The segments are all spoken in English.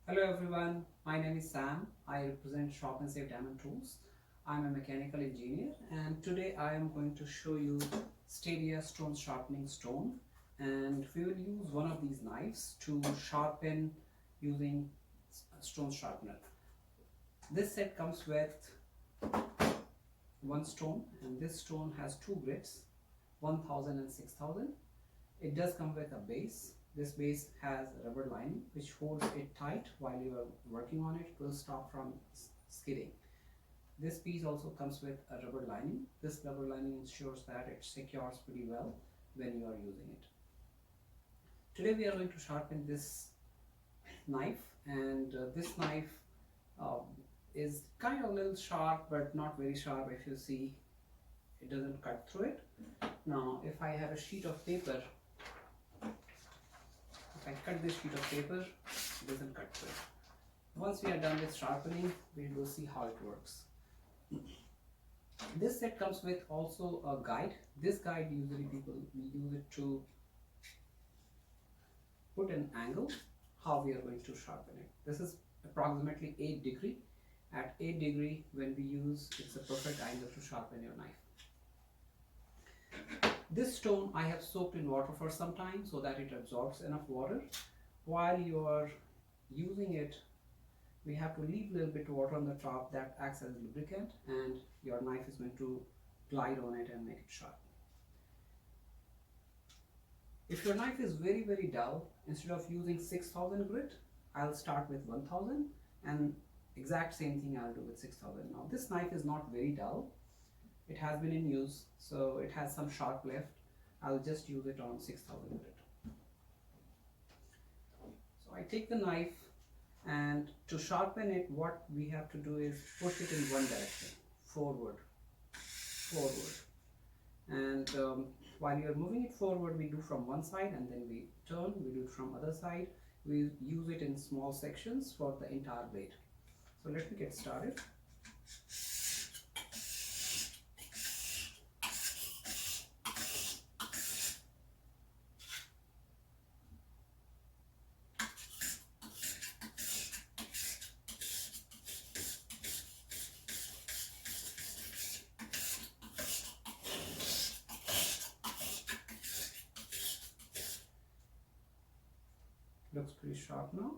Hello everyone, my name is Sam. I represent Sharpen Save Diamond Tools. I'm a mechanical engineer and today I am going to show you Stadea stone sharpening stone, and we will use one of these knives to sharpen using a stone sharpener. This set comes with one stone, and this stone has two grits, 1000 and 6000. It does come with a base. This base has a rubber lining which holds it tight while you are working on it. It will stop from skidding. This piece also comes with a rubber lining. This rubber lining ensures that it secures pretty well when you are using it. Today we are going to sharpen this knife, and this knife um, is kind of a little sharp but not very sharp. If you see, it doesn't cut through it. Now if I have a sheet of paper, if I cut this sheet of paper, it doesn't cut through it. Once we are done with sharpening, we will see how it works. This set comes with also a guide. This guide usually people use it to put an angle how we are going to sharpen it. This is approximately 8 degree. At 8 degree, when we use, it's a perfect angle to sharpen your knife. This stone I have soaked in water for some time so that it absorbs enough water. While you are using it, we have to leave a little bit of water on the top that acts as lubricant, and your knife is going to glide on it and make it sharp. If your knife is very dull, instead of using 6000 grit, I'll start with 1000, and exact same thing I'll do with 6000. Now this knife is not very dull. It has been in use, so it has some sharp left. I'll just use it on 6000 grit. So I take the knife, and to sharpen it, what we have to do is push it in one direction, forward. And while you're moving it forward, we do from one side, and then we turn, we do it from other side. We use it in small sections for the entire blade. So let me get started. Looks pretty sharp now.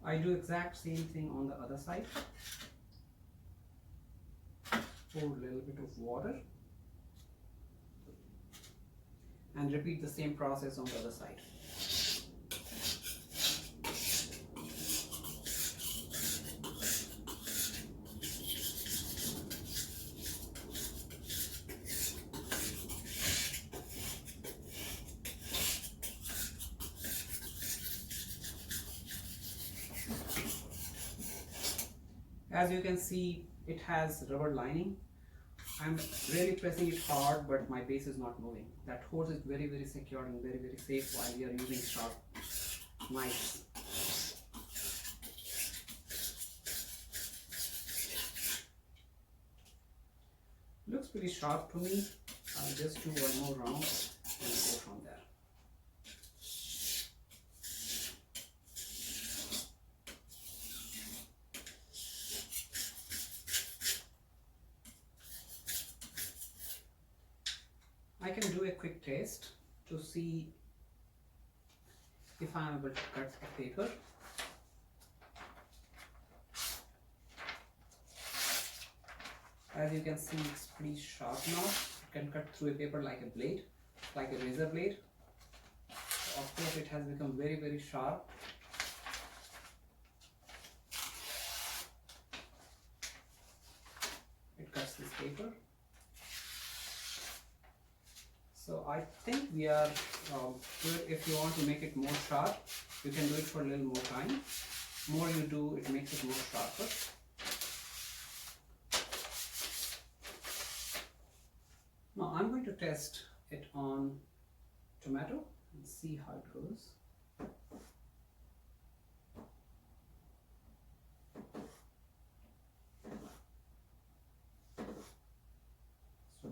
I do exact same thing on the other side. Pour a little bit of water and repeat the same process on the other side. As you can see, it has rubber lining. I'm really pressing it hard, but my base is not moving. That holds it very secure and very safe while we are using sharp knives. Looks pretty sharp to me. I'll just do one more round and go from there. I can do a quick test to see if I am able to cut the paper. As you can see, it's pretty sharp now. It can cut through a paper like a blade, like a razor blade. So of course it has become very sharp. It cuts this paper. So I think we are good. If you want to make it more sharp, you can do it for a little more time. More you do, it makes it more sharper. Now I'm going to test it on tomato and see how it goes.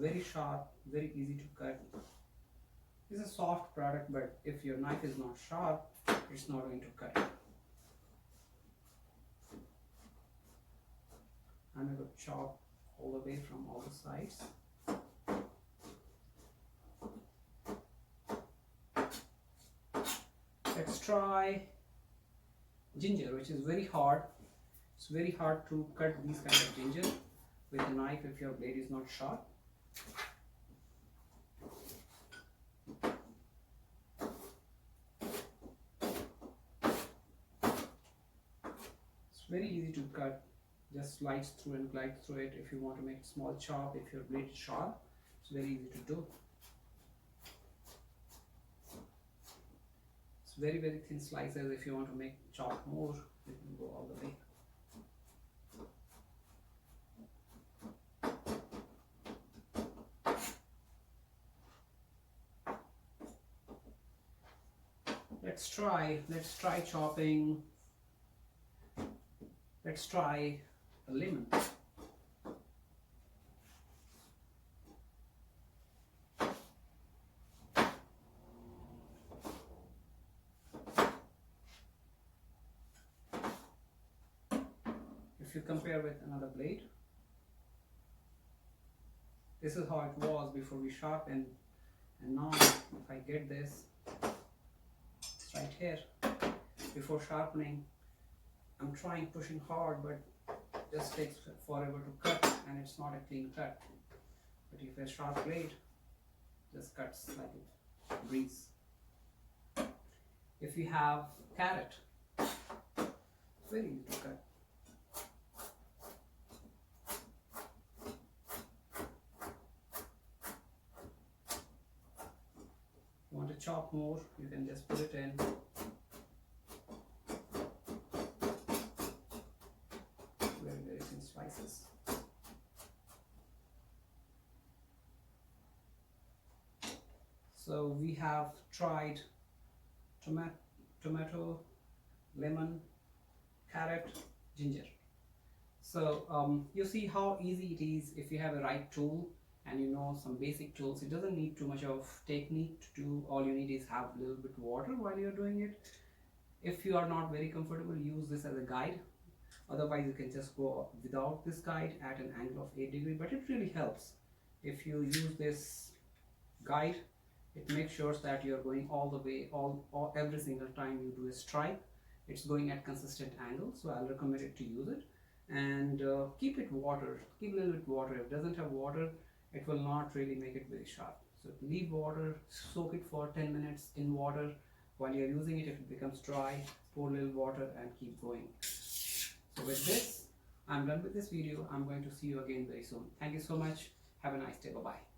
very sharp, very easy to cut. It's a soft product, but if your knife is not sharp, it's not going to cut. I'm going to chop all the way from all the sides. Let's try ginger, which is very hard. It's very hard to cut these kind of ginger with a knife if your blade is not sharp. It's very easy to cut, just slice through and glide through it. If you want to make a small chop, if your blade is sharp, it's very easy to do. It's very thin slices. If you want to make chop more, you can go all the way. Let's try chopping. Let's try a lemon. If you compare with another blade, this is how it was before we sharpened, and now if I get this right here before sharpening, I'm trying pushing hard, but it just takes forever to cut and it's not a clean cut. But if a sharp blade, just cuts like a breeze. If you have carrot, it's very easy to cut. You want to chop more, you can just put it in. Very thin slices. So we have tried tomato, lemon, carrot, ginger. So you see how easy it is if you have a right tool and you know some basic tools. It doesn't need too much of technique to do. All you need is have a little bit of water while you're doing it. If you are not very comfortable, use this as a guide. Otherwise you can just go without this guide at an angle of 8 degrees, but it really helps. If you use this guide, it makes sure that you're going all the way, every single time you do a strike, it's going at consistent angle. So I'll recommend it to use it. And keep it water, keep a little bit water. If it doesn't have water, it will not really make it very sharp. So leave water, soak it for 10 minutes in water. While you're using it, if it becomes dry, pour a little water and keep going. So with this, I'm done with this video. I'm going to see you again very soon. Thank you so much. Have a nice day. Bye-bye.